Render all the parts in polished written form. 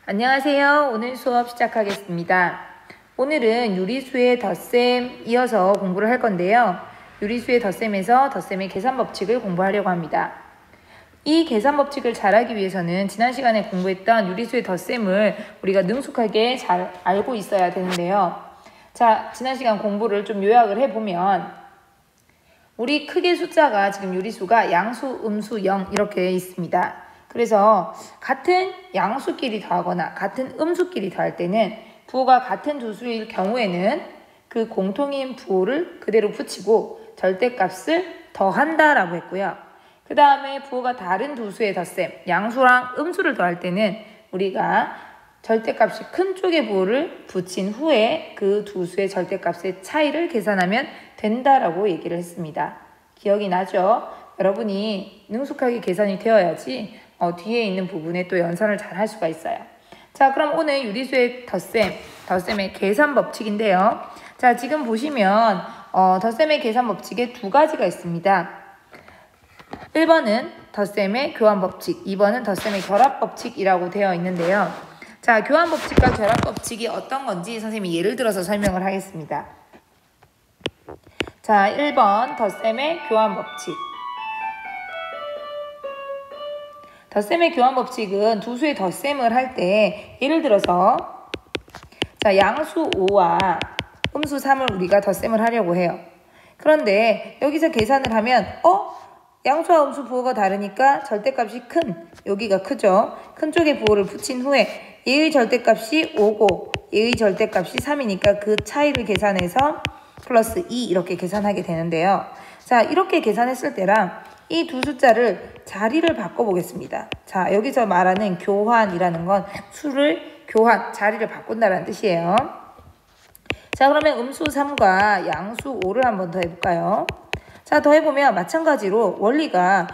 안녕하세요. 오늘 수업 시작하겠습니다. 오늘은 유리수의 덧셈 이어서 공부를 할 건데요. 유리수의 덧셈에서 덧셈의 계산 법칙을 공부하려고 합니다. 이 계산 법칙을 잘하기 위해서는 지난 시간에 공부했던 유리수의 덧셈을 우리가 능숙하게 잘 알고 있어야 되는데요. 자, 지난 시간 공부를 좀 요약을 해보면 우리 크게 숫자가 지금 유리수가 양수, 음수, 0 이렇게 있습니다. 그래서 같은 양수끼리 더하거나 같은 음수끼리 더할 때는 부호가 같은 두 수일 경우에는 그 공통인 부호를 그대로 붙이고 절대값을 더한다라고 했고요. 그 다음에 부호가 다른 두 수의 덧셈, 양수랑 음수를 더할 때는 우리가 절대값이 큰 쪽의 부호를 붙인 후에 그 두 수의 절대값의 차이를 계산하면 된다라고 얘기를 했습니다. 기억이 나죠? 여러분이 능숙하게 계산이 되어야지 뒤에 있는 부분에 또 연산을 잘 할 수가 있어요. 자, 그럼 오늘 유리수의 덧셈의 계산 법칙인데요. 자, 지금 보시면 덧셈의 계산 법칙에 두 가지가 있습니다. 1번은 덧셈의 교환 법칙, 2번은 덧셈의 결합 법칙이라고 되어 있는데요. 자, 교환 법칙과 결합 법칙이 어떤 건지 선생님이 예를 들어서 설명을 하겠습니다. 자, 1번 덧셈의 교환 법칙. 덧셈의 교환 법칙은 두 수의 덧셈을 할 때 예를 들어서 자, 양수 5와 음수 3을 우리가 덧셈을 하려고 해요. 그런데 여기서 계산을 하면 양수와 음수 부호가 다르니까 절대값이 큰, 여기가 크죠. 큰 쪽에 부호를 붙인 후에 얘의 절대값이 5고 얘의 절대값이 3이니까 그 차이를 계산해서 플러스 2 이렇게 계산하게 되는데요. 자, 이렇게 계산했을 때랑 이 두 숫자를 자리를 바꿔보겠습니다. 자, 여기서 말하는 교환이라는 건 수를 교환, 자리를 바꾼다는 뜻이에요. 자, 그러면 음수 3과 양수 5를 한번 더 해볼까요? 자, 더 해보면 마찬가지로 원리가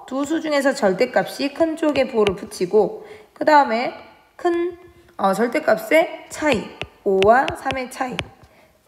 두 수 중에서 절대값이 큰 쪽에 부호를 붙이고 그 다음에 큰 절대값의 차이, 5와 3의 차이.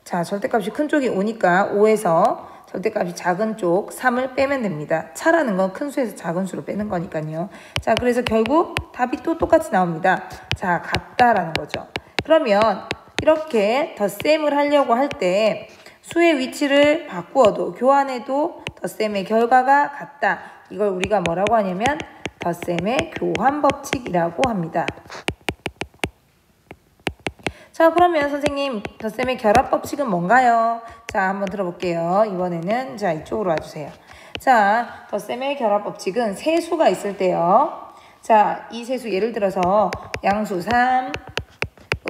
자, 절대값이 큰 쪽이 5니까 5에서 절대값이 작은 쪽 3을 빼면 됩니다. 차라는 건 큰 수에서 작은 수로 빼는 거니까요. 자, 그래서 결국 답이 또 똑같이 나옵니다. 자, 같다라는 거죠. 그러면 이렇게 덧셈을 하려고 할 때 수의 위치를 바꾸어도 교환해도 덧셈의 결과가 같다. 이걸 우리가 뭐라고 하냐면 덧셈의 교환 법칙이라고 합니다. 자, 그러면 선생님 덧셈의 결합 법칙은 뭔가요? 자, 한번 들어볼게요. 이번에는 자, 이쪽으로 와주세요. 자, 덧셈의 결합 법칙은 세 수가 있을 때요. 자, 이 세 수 예를 들어서 양수 3,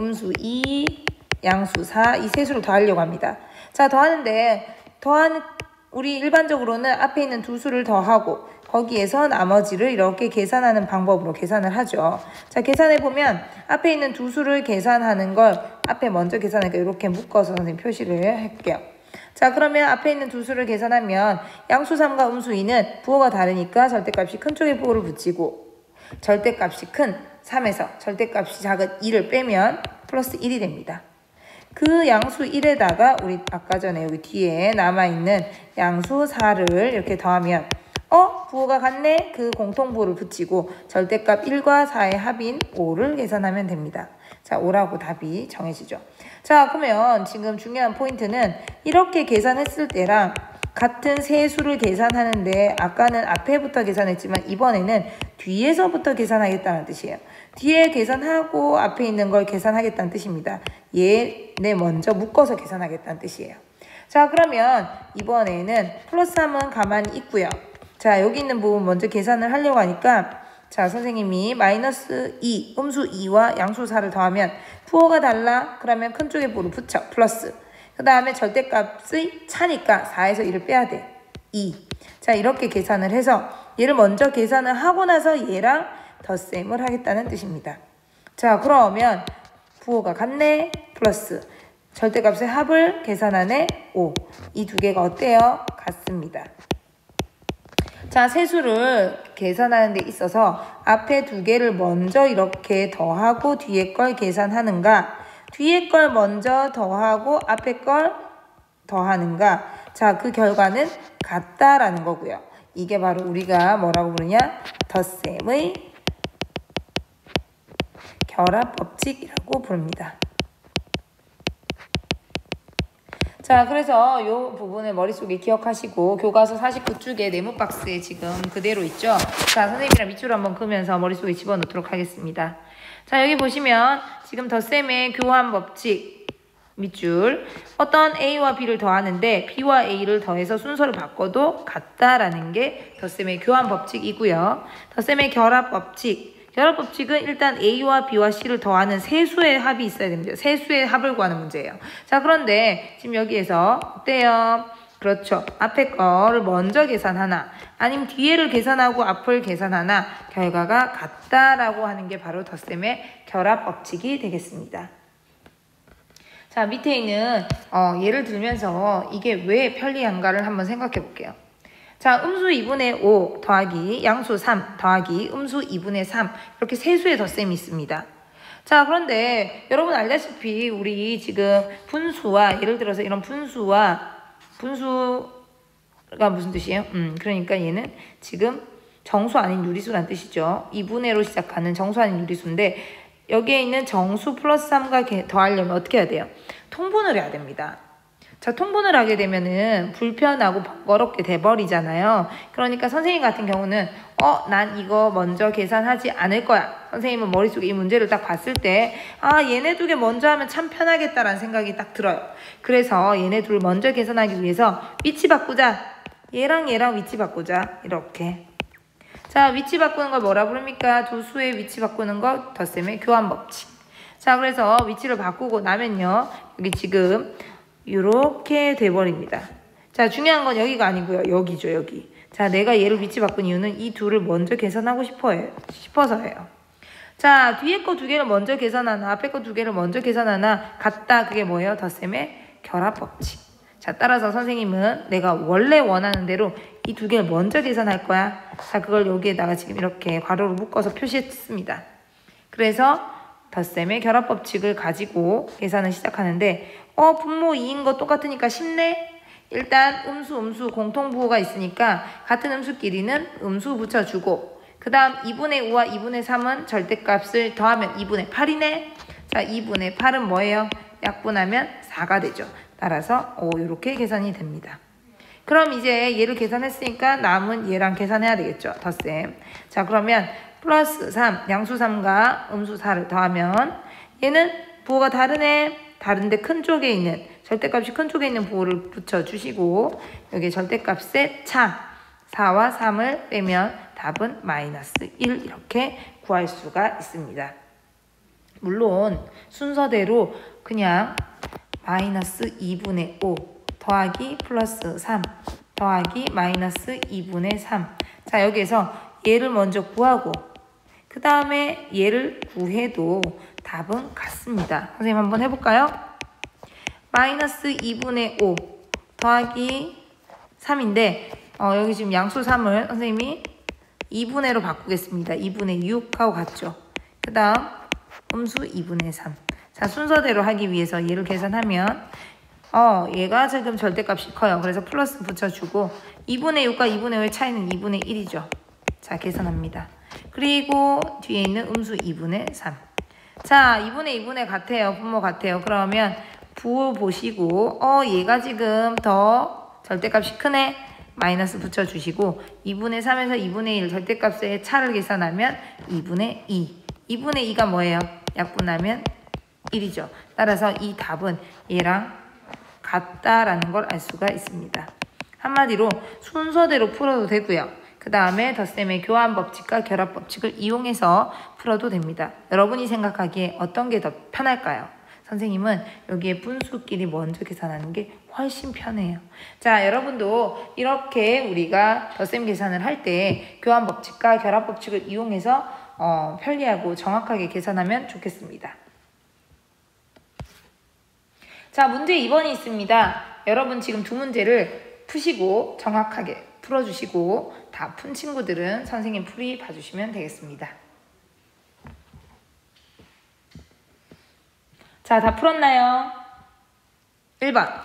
음수 2, 양수 4 이 세 수를 더하려고 합니다. 자, 우리 일반적으로는 앞에 있는 두 수를 더하고 거기에서 나머지를 이렇게 계산하는 방법으로 계산을 하죠. 자, 계산해보면 앞에 있는 두 수를 계산하는 걸 앞에 먼저 계산하니까 이렇게 묶어서 선생님 표시를 할게요. 자, 그러면 앞에 있는 두 수를 계산하면 양수 3과 음수 2는 부호가 다르니까 절대값이 큰 쪽에 부호를 붙이고 절대값이 큰 3에서 절대값이 작은 2를 빼면 플러스 1이 됩니다. 그 양수 1에다가 우리 아까 전에 여기 뒤에 남아있는 양수 4를 이렇게 더하면 부호가 같네? 그 공통부호를 붙이고 절대값 1과 4의 합인 5를 계산하면 됩니다. 자, 5라고 답이 정해지죠. 자, 그러면 지금 중요한 포인트는 이렇게 계산했을 때랑 같은 세 수를 계산하는데 아까는 앞에부터 계산했지만 이번에는 뒤에서부터 계산하겠다는 뜻이에요. 뒤에 계산하고 앞에 있는 걸 계산하겠다는 뜻입니다. 얘네 먼저 묶어서 계산하겠다는 뜻이에요. 자, 그러면 이번에는 플러스 3은 가만히 있고요. 자, 여기 있는 부분 먼저 계산을 하려고 하니까 자, 선생님이 마이너스 2, 음수 2와 양수 4를 더하면 부호가 달라? 그러면 큰 쪽에 부호를 붙여. 플러스. 그 다음에 절대값이 차니까 4에서 1을 빼야 돼. 2. 자, 이렇게 계산을 해서 얘를 먼저 계산을 하고 나서 얘랑 덧셈을 하겠다는 뜻입니다. 자, 그러면 부호가 같네? 플러스. 절대값의 합을 계산하네? 5. 이 두 개가 어때요? 같습니다. 자, 세수를 계산하는 데 있어서 앞에 두 개를 먼저 이렇게 더하고 뒤에 걸 계산하는가? 뒤에 걸 먼저 더하고 앞에 걸 더하는가? 자, 그 결과는 같다라는 거고요. 이게 바로 우리가 뭐라고 부르냐? 덧셈의 결합법칙이라고 부릅니다. 자, 그래서 이 부분을 머릿속에 기억하시고 교과서 49쪽의 네모 박스에 지금 그대로 있죠. 자, 선생님이랑 밑줄을 한번 그으면서 머릿속에 집어넣도록 하겠습니다. 자, 여기 보시면 지금 덧셈의 교환법칙 밑줄, 어떤 A와 B를 더하는데 B와 A를 더해서 순서를 바꿔도 같다라는 게 덧셈의 교환법칙이고요. 덧셈의 결합법칙은 일단 A와 B와 C를 더하는 세수의 합이 있어야 됩니다. 세수의 합을 구하는 문제예요. 자, 그런데 지금 여기에서 어때요? 그렇죠. 앞에 거를 먼저 계산하나 아니면 뒤에를 계산하고 앞을 계산하나 결과가 같다라고 하는 게 바로 덧셈의 결합법칙이 되겠습니다. 자, 밑에 있는 예를 들면서 이게 왜 편리한가를 한번 생각해 볼게요. 자, 음수 2분의 5 더하기 양수 3 더하기 음수 2분의 3 이렇게 세수의 덧셈이 있습니다. 자, 그런데 여러분 알다시피 우리 지금 분수와 예를 들어서 이런 분수가 무슨 뜻이에요? 그러니까 얘는 지금 정수 아닌 유리수란 뜻이죠. 2분의로 시작하는 정수 아닌 유리수인데 여기에 있는 정수 플러스 3과 더하려면 어떻게 해야 돼요? 통분을 해야 됩니다. 자, 통분을 하게 되면은 불편하고 번거롭게 돼버리잖아요. 그러니까 선생님 같은 경우는 난 이거 먼저 계산하지 않을 거야. 선생님은 머릿속에 이 문제를 딱 봤을 때 얘네 두 개 먼저 하면 참 편하겠다라는 생각이 딱 들어요. 그래서 얘네 둘 먼저 계산하기 위해서 위치 바꾸자. 얘랑 위치 바꾸자. 이렇게. 자, 위치 바꾸는 걸 뭐라 부릅니까? 두 수의 위치 바꾸는 거 덧셈의 교환법칙. 자, 그래서 위치를 바꾸고 나면요. 여기 지금 이렇게 돼버립니다. 자, 중요한 건 여기가 아니고요. 여기죠, 여기. 자, 내가 얘를 위치 바꾼 이유는 이 둘을 먼저 계산하고 싶어서예요. 자, 뒤에 거 두 개를 먼저 계산하나 앞에 거 두 개를 먼저 계산하나 같다. 그게 뭐예요? 덧셈의 결합법칙. 자, 따라서 선생님은 내가 원래 원하는 대로 이 두 개를 먼저 계산할 거야. 자, 그걸 여기에다가 지금 이렇게 괄호로 묶어서 표시했습니다. 그래서 덧셈의 결합법칙을 가지고 계산을 시작하는데 분모 2인 거 똑같으니까 쉽네? 일단 음수 공통부호가 있으니까 같은 음수끼리는 음수 붙여주고 그 다음 2분의 5와 2분의 3은 절대값을 더하면 2분의 8이네? 자, 2분의 8은 뭐예요? 약분하면 4가 되죠. 따라서 이렇게 계산이 됩니다. 그럼 이제 얘를 계산했으니까 남은 얘랑 계산해야 되겠죠. 덧셈. 자, 그러면 플러스 3, 양수 3과 음수 4를 더하면 얘는 부호가 다르네. 다른데 큰 쪽에 있는 절대값이 큰 쪽에 있는 부호를 붙여주시고 여기 절대값의 차 4와 3을 빼면 답은 마이너스 1 이렇게 구할 수가 있습니다. 물론 순서대로 그냥 마이너스 2분의 5 더하기 플러스 3 더하기 마이너스 2분의 3 자, 여기에서 얘를 먼저 구하고 그 다음에 얘를 구해도 답은 같습니다. 선생님 한번 해볼까요? 마이너스 2분의 5 더하기 3인데 여기 지금 양수 3을 선생님이 2분의로 바꾸겠습니다. 2분의 6 하고 같죠. 그 다음 음수 2분의 3 자, 순서대로 하기 위해서 얘를 계산하면 얘가 지금 절대값이 커요. 그래서 플러스 붙여주고 2분의 6과 2분의 5의 차이는 2분의 1이죠. 자, 계산합니다. 그리고 뒤에 있는 음수 2분의 3 자, 2분의 같아요. 분모 같아요. 그러면 부호 보시고 얘가 지금 더 절대값이 크네. 마이너스 붙여주시고 2분의 3에서 2분의 1 절대값의 차를 계산하면 2분의 2 2분의 2가 뭐예요? 약분하면 1이죠. 따라서 이 답은 얘랑 같다라는 걸 알 수가 있습니다. 한마디로 순서대로 풀어도 되고요. 그 다음에 덧셈의 교환법칙과 결합법칙을 이용해서 풀어도 됩니다. 여러분이 생각하기에 어떤 게 더 편할까요? 선생님은 여기에 분수끼리 먼저 계산하는 게 훨씬 편해요. 자, 여러분도 이렇게 우리가 덧셈 계산을 할 때 교환법칙과 결합법칙을 이용해서 편리하고 정확하게 계산하면 좋겠습니다. 자, 문제 2번이 있습니다. 여러분 지금 두 문제를 푸시고 정확하게 풀어주시고 다 푼 친구들은 선생님 풀이 봐주시면 되겠습니다. 자, 다 풀었나요? 1번.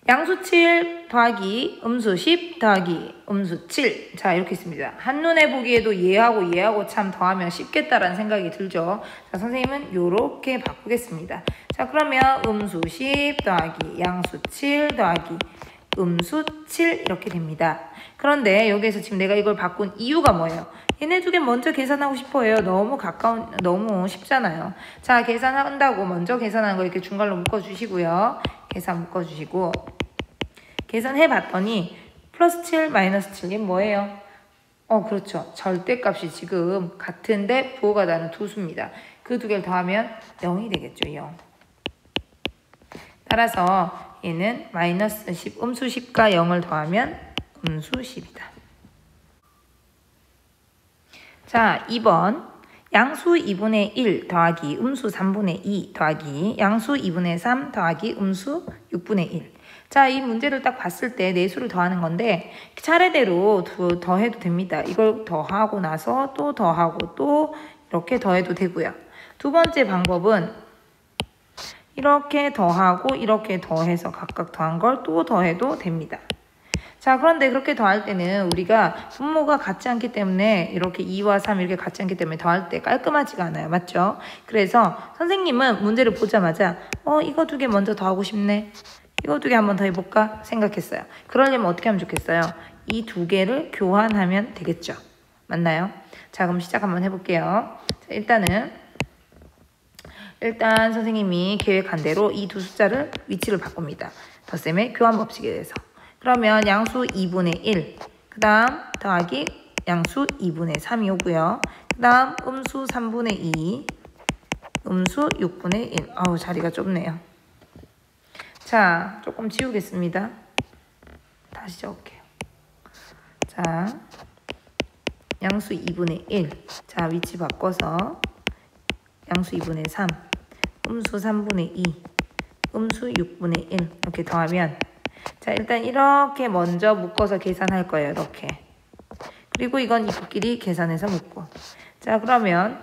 양수 7 더하기 음수 10 더하기 음수 7. 자, 이렇게 있습니다. 한눈에 보기에도 얘하고 참 더하면 쉽겠다라는 생각이 들죠. 자, 선생님은 요렇게 바꾸겠습니다. 자, 그러면 음수 10 더하기 양수 7 더하기 음수 7 이렇게 됩니다. 그런데 여기에서 지금 내가 이걸 바꾼 이유가 뭐예요? 얘네 두 개 먼저 계산하고 싶어요. 너무 쉽잖아요. 자, 계산한다고 먼저 계산하는 거 이렇게 중괄로 묶어주시고요. 계산 묶어주시고 계산해 봤더니 플러스 7 마이너스 7이 뭐예요? 그렇죠. 절대값이 지금 같은데 부호가 다른 두 수입니다. 그 두 개를 더하면 0이 되겠죠. 0. 따라서 얘는 마이너스 10, 음수 10과 0을 더하면 음수 10이다. 자, 2번. 양수 2분의 1 더하기 음수 3분의 2 더하기 양수 2분의 3 더하기 음수 6분의 1. 자, 이 문제를 딱 봤을 때 내수를 더하는 건데 차례대로 더해도 됩니다. 이걸 더하고 나서 또 더하고 또 이렇게 더해도 되고요. 두 번째 방법은 이렇게 더하고 이렇게 더해서 각각 더한 걸 또 더해도 됩니다. 자, 그런데 그렇게 더할 때는 우리가 분모가 같지 않기 때문에 이렇게 2와 3 이렇게 같지 않기 때문에 더할 때 깔끔하지가 않아요. 맞죠? 그래서 선생님은 문제를 보자마자 이거 두 개 먼저 더하고 싶네. 이거 두 개 한번 더 해볼까 생각했어요. 그러려면 어떻게 하면 좋겠어요? 이 두 개를 교환하면 되겠죠. 맞나요? 자, 그럼 시작 한번 해볼게요. 자, 일단 선생님이 계획한 대로 이 두 숫자를 위치를 바꿉니다. 덧셈의 교환 법칙에 대해서. 그러면 양수 2분의 1, 그 다음 더하기 양수 2분의 3이 오고요. 그 다음 음수 3분의 2, 음수 6분의 1. 아우, 자리가 좁네요. 자, 조금 지우겠습니다. 다시 적을게요. 자, 양수 2분의 1. 자, 위치 바꿔서 양수 2분의 3, 음수 3분의 2, 음수 6분의 1 이렇게 더하면 자, 일단 이렇게 먼저 묶어서 계산할 거예요. 이렇게. 그리고 이건 이끼리 계산해서 묶고. 자, 그러면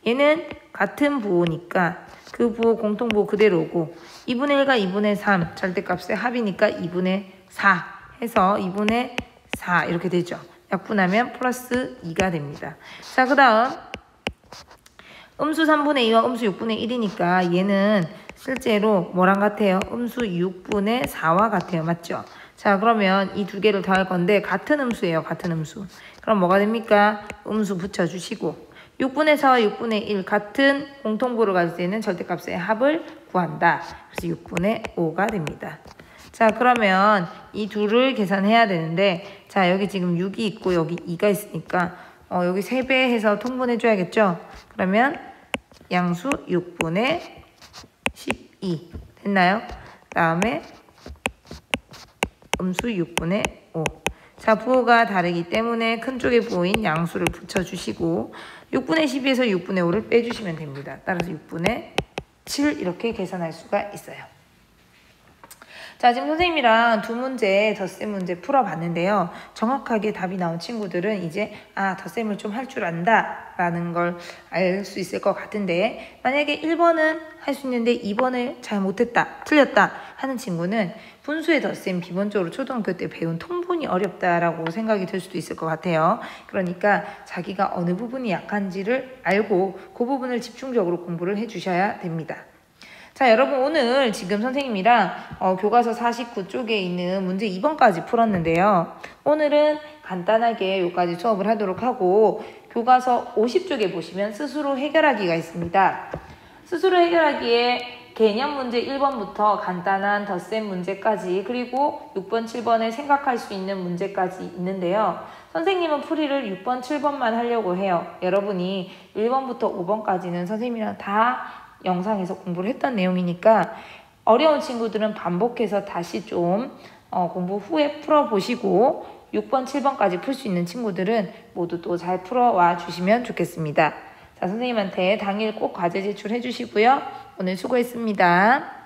얘는 같은 부호니까 그 부호 공통부호 그대로고 2분의 1과 2분의 3 절대값의 합이니까 2분의 4 해서 2분의 4 이렇게 되죠. 약분하면 플러스 2가 됩니다. 자, 그 다음 음수 3분의 2와 음수 6분의 1이니까 얘는 실제로 뭐랑 같아요? 음수 6분의 4와 같아요. 맞죠? 자, 그러면 이 두 개를 더할 건데 같은 음수예요. 같은 음수. 그럼 뭐가 됩니까? 음수 붙여주시고 6분의 4와 6분의 1 같은 공통부호를 가질 때는 절대값의 합을 구한다. 그래서 6분의 5가 됩니다. 자, 그러면 이 둘을 계산해야 되는데 자, 여기 지금 6이 있고 여기 2가 있으니까 여기 3배 해서 통분해 줘야겠죠? 그러면 양수 6분의 12 됐나요? 그 다음에 음수 6분의 5. 자, 부호가 다르기 때문에 큰 쪽의 부호인 양수를 붙여주시고 6분의 12에서 6분의 5를 빼주시면 됩니다. 따라서 6분의 7 이렇게 계산할 수가 있어요. 자, 지금 선생님이랑 두 문제 덧셈 문제 풀어봤는데요. 정확하게 답이 나온 친구들은 이제 덧셈을 좀 할 줄 안다 라는 걸 알 수 있을 것 같은데 만약에 1번은 할 수 있는데 2번을 잘 못했다, 틀렸다 하는 친구는 분수의 덧셈 기본적으로 초등학교 때 배운 통분이 어렵다라고 생각이 들 수도 있을 것 같아요. 그러니까 자기가 어느 부분이 약한지를 알고 그 부분을 집중적으로 공부를 해주셔야 됩니다. 자, 여러분 오늘 지금 선생님이랑 교과서 49쪽에 있는 문제 2번까지 풀었는데요. 오늘은 간단하게 여기까지 수업을 하도록 하고 교과서 50쪽에 보시면 스스로 해결하기가 있습니다. 스스로 해결하기에 개념 문제 1번부터 간단한 덧셈 문제까지 그리고 6번, 7번에 생각할 수 있는 문제까지 있는데요. 선생님은 풀이를 6번, 7번만 하려고 해요. 여러분이 1번부터 5번까지는 선생님이랑 다 영상에서 공부를 했던 내용이니까 어려운 친구들은 반복해서 다시 좀 공부 후에 풀어보시고 6번, 7번까지 풀 수 있는 친구들은 모두 또 잘 풀어와 주시면 좋겠습니다. 자, 선생님한테 당일 꼭 과제 제출해 주시고요. 오늘 수고했습니다.